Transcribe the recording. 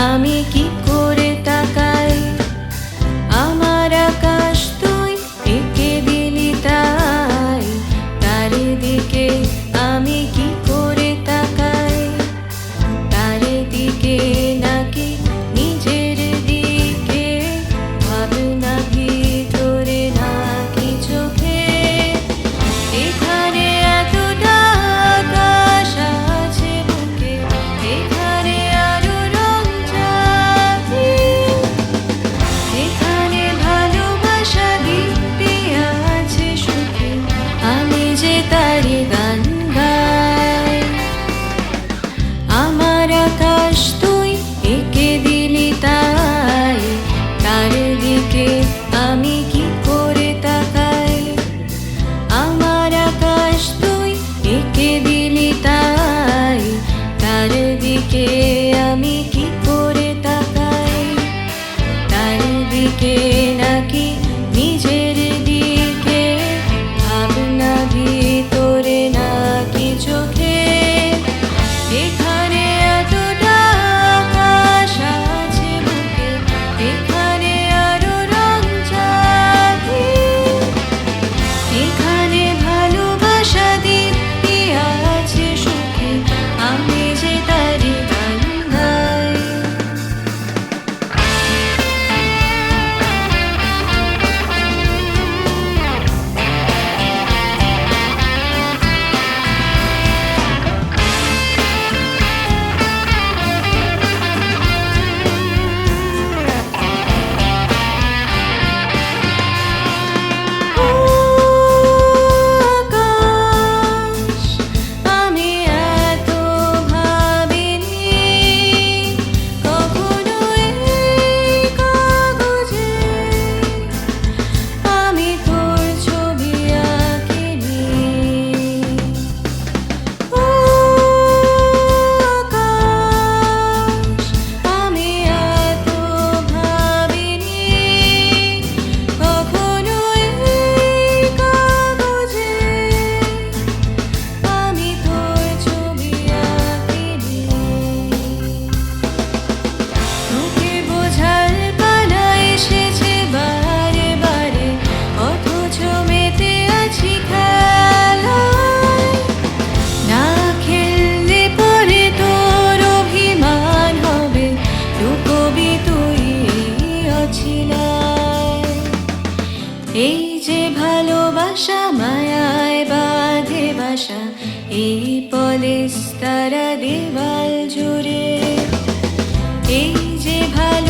আমি কি করে তাকাই। আমার আকাশ তুই এঁকে দিলি তাই, চারিদিকে আমি কি করে তাকাই। চারিদিকে নাকি নিজের দিকে, ভাবনা ভিতরে নাকি চোখে। এখানে এতটা আকাশ আছে বুকে, এখানে আরো রং চাঁদি, এখানে ভালোবাসা দিব্যি আছে সুখে, আমি যে তারি গান গাই। আমার আকাশ তুই এঁকে দিলি তাই, চারিদিকে আমি কি করে তাকাই। আমার আকাশ তুই এঁকে দিলি তাই, চারিদিকে আমি কি করে তাকাই। চারিদিকে নাকি নিজের দিকে, ভাবনা ভিতরে নাকি চোখে। এখানে এতটা আকাশ আছে বুকে, এখানে আরো রং চাঁদি, এখানে ভালোবাসা দিব্যি আছে সুখে, আমি যে তারি গান গাই। আকাশ আমি এত ভাবিনি কখনো, এই কাগজে আমি তোর ছবি আঁকিনি। আকাশ আমি এত ভাবিনি কখনো, এই কাগজে আমি তোর ছবি আঁকিনি। তোকে বোঝার পালা এসেছে বারে বারে, অথচ মেতে আছি খেলায়। না খেললে পরে তোর অভিমান হবে, লুকোবি তুই এই অছিলায়। এই যে ভালোবাসা মায়ায় বাঁধে বাসা, এই পলেস্তারা দেওয়াল জুড়ে। এই যে ভালো